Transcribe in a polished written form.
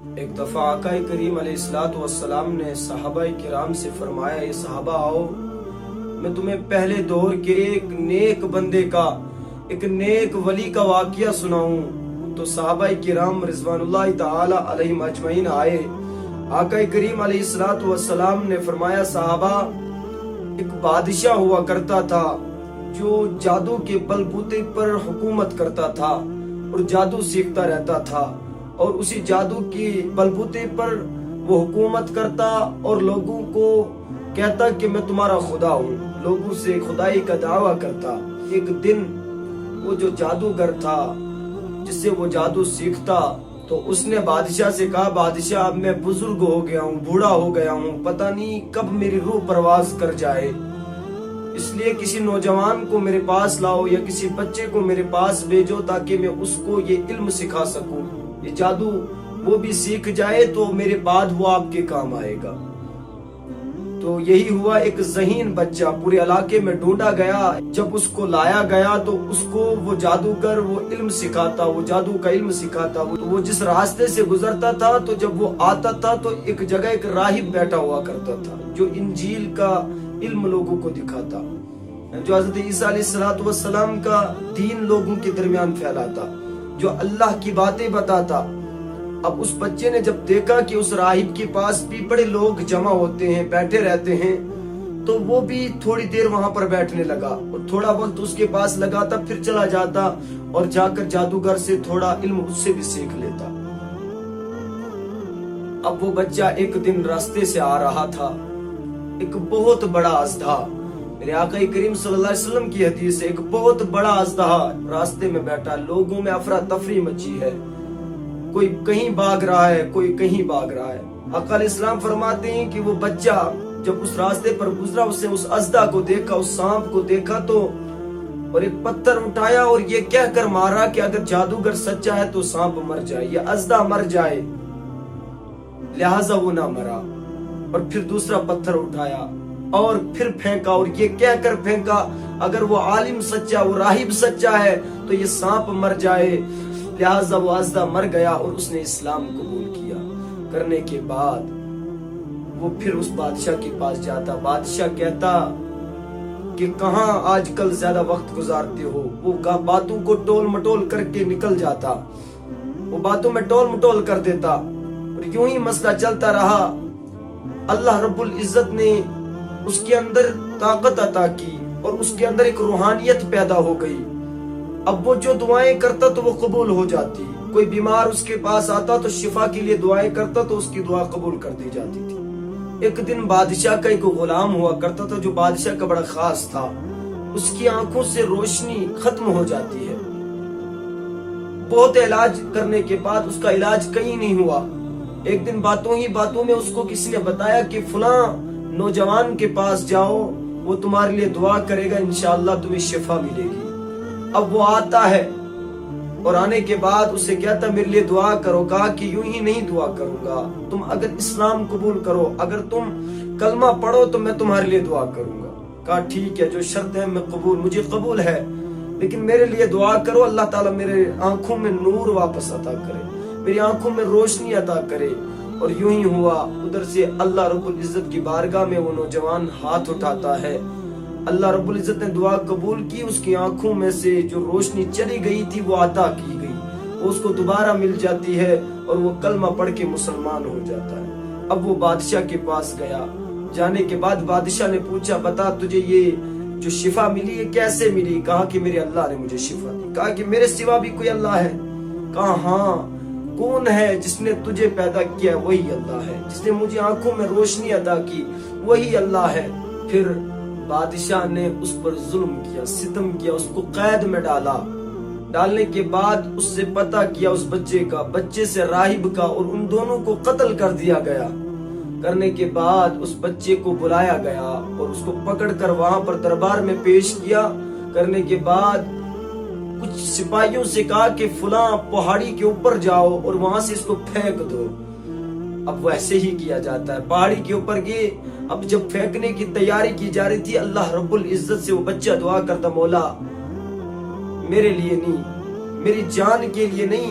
ایک دفعہ آقا کریم علیہ السلام نے صحابہ کرام سے فرمایا، یہ صحابہ آؤ، میں تمہیں پہلے دور کے ایک نیک بندے کا، ایک نیک ولی کا واقعہ سناؤں۔ تو صحابہ کرام رضوان اللہ تعالی علیہم اجمعین آئے۔ آقا کریم علیہ السلام نے فرمایا، صحابہ، ایک بادشاہ ہوا کرتا تھا جو جادو کے بل بوتے پر حکومت کرتا تھا اور جادو سیکھتا رہتا تھا، اور اسی جادو کی بلبوتے پر وہ حکومت کرتا اور لوگوں کو کہتا کہ میں تمہارا خدا ہوں، لوگوں سے خدائی کا دعویٰ کرتا۔ ایک دن وہ جو جادوگر تھا جس سے وہ جادو سیکھتا، تو اس نے بادشاہ سے کہا، بادشاہ اب میں بزرگ ہو گیا ہوں، بوڑھا ہو گیا ہوں، پتہ نہیں کب میری روح پرواز کر جائے، اس لیے کسی نوجوان کو میرے پاس لاؤ یا کسی بچے کو میرے پاس بھیجو تاکہ میں اس کو یہ علم سکھا سکوں، یہ جادو وہ بھی سیکھ جائے تو میرے بعد وہ آپ کے کام آئے گا۔ تو یہی ہوا، ایک ذہین بچہ پورے علاقے میں ڈھونڈا گیا۔ جب اس کو لایا گیا تو اس کو وہ جادوگر وہ علم سکھاتا، وہ جادو کا علم سکھاتا۔ وہ جس راستے سے گزرتا تھا تو جب وہ آتا تھا تو ایک جگہ ایک راہب بیٹھا ہوا کرتا تھا جو انجیل کا علم لوگوں کو دکھاتا، جو حضرت عیسیٰ علیہ السلام کا دین لوگوں کے درمیان پھیلاتا، جو اللہ کی باتیں بتاتا۔ اب اس بچے نے جب دیکھا کہ اس راہب کے پاس بھی بڑے لوگ جمع ہوتے ہیں، بیٹھے رہتے ہیں، تو وہ بھی تھوڑی دیر وہاں پر بیٹھنے لگا اور تھوڑا وقت اس کے پاس لگاتا، پھر چلا جاتا اور جا کر جادوگر سے تھوڑا علم اس سے بھی سیکھ لیتا۔ اب وہ بچہ ایک دن راستے سے آ رہا تھا، ایک بہت بڑا اژدہا، میرے آقا کریم صلی اللہ علیہ وسلم کی حدیث ہے، ایک بہت بڑا اژدہا راستے میں بیٹھا، لوگوں میں افراتفری مچی ہے، کوئی کہیں بھاگ رہا ہے، کوئی کہیں بھاگ رہا ہے۔ آقا علیہ السلام فرماتے ہیں کہ وہ بچہ جب اس راستے پر گزرا، اس نے اس اژدہا کو دیکھا، اس سانپ کو دیکھا تو اور ایک پتھر اٹھایا اور یہ کہہ کر مارا کہ اگر جادوگر سچا ہے تو سانپ مر جائے، یہ اژدہا مر جائے، لہٰذا وہ نہ مرا۔ اور پھر دوسرا پتھر اٹھایا اور پھر پھینکا اور یہ کہہ کر پھینکا، اگر وہ عالم سچا، وہ راہب سچا ہے تو یہ سانپ مر جائے، لہٰذا وہ اژدہا مر گیا اور اس نے اسلام قبول کیا۔ کرنے کے بعد وہ پھر اس بادشاہ کے پاس جاتا، بادشاہ کہتا کہ کہاں آج کل زیادہ وقت گزارتے ہو؟ وہ باتوں کو ٹول مٹول کر کے نکل جاتا، وہ باتوں میں ٹول مٹول کر دیتا، اور یوں ہی مسئلہ چلتا رہا۔ اللہ رب العزت نے اس کے اندر طاقت عطا کی اور اس کے اندر ایک روحانیت پیدا ہو گئی۔ اب وہ جو دعائیں کرتا تو وہ قبول ہو جاتی، کوئی بیمار اس کے پاس آتا تو شفا کے لیے دعائیں کرتا تو اس کی دعا قبول کر دی جاتی تھی۔ ایک دن بادشاہ کا ایک غلام ہوا کرتا تھا جو بادشاہ کا بڑا خاص تھا، اس کی آنکھوں سے روشنی ختم ہو جاتی ہے، بہت علاج کرنے کے بعد اس کا علاج کہیں نہیں ہوا۔ ایک دن باتوں ہی باتوں میں اس کو کسی نے بتایا کہ فلاں نوجوان کے پاس جاؤ، وہ تمہارے لیے دعا کرے گا، انشاءاللہ تمہیں شفا ملے گی۔ اب وہ آتا ہے اور آنے کے بعد اسے کہتا میرے لیے دعا کرو، کہا کہ یوں ہی نہیں دعا کروں گا، تم اگر اسلام قبول کرو، اگر تم کلمہ پڑھو تو میں تمہارے لیے دعا کروں گا۔ کہا ٹھیک ہے، جو شرط ہے میں قبول، مجھے قبول ہے، لیکن میرے لیے دعا کرو، اللہ تعالیٰ میرے آنکھوں میں نور واپس عطا کرے، میری آنکھوں میں روشنی عطا کرے۔ اور یوں ہی ہوا، ادھر سے اللہ رب العزت کی بارگاہ میں وہ نوجوان ہاتھ اٹھاتا ہے، اللہ رب العزت نے دعا قبول کی، اس کی آنکھوں میں سے جو روشنی چلی گئی تھی وہ عطا کی گئی، وہ اس کو دوبارہ مل جاتی ہے اور وہ کلمہ پڑھ کے مسلمان ہو جاتا ہے۔ اب وہ بادشاہ کے پاس گیا، جانے کے بعد بادشاہ نے پوچھا بتا تجھے یہ جو شفا ملی ہے کیسے ملی؟ کہا کہ میرے اللہ نے مجھے شفا دی۔ کہا کہ میرے سوا بھی کوئی اللہ ہے؟ کہا ہاں، کون ہے؟ جس نے تجھے پیدا کیا وہی اللہ ہے، جس نے مجھے آنکھوں میں روشنی عطا کی وہی اللہ ہے۔ پھر بادشاہ نے اس پر ظلم کیا، ستم کیا، اس کو قید میں ڈالا، ڈالنے کے بعد اس سے پتہ کیا اس بچے سے راہب کا، اور ان دونوں کو قتل کر دیا گیا۔ کرنے کے بعد اس بچے کو بلایا گیا اور اس کو پکڑ کر وہاں پر دربار میں پیش کیا۔ کرنے کے بعد کچھ سپاہیوں سے کہا کہ فلاں پہاڑی کے اوپر جاؤ اور وہاں سے اس کو پھینک دو۔ اب ویسے ہی کیا جاتا ہے، پہاڑی کے اوپر گئے، اب جب پھینکنے کی تیاری کی جا رہی تھی، اللہ رب العزت سے وہ بچہ دعا کرتا، مولا میرے لیے نہیں، میری جان کے لیے نہیں،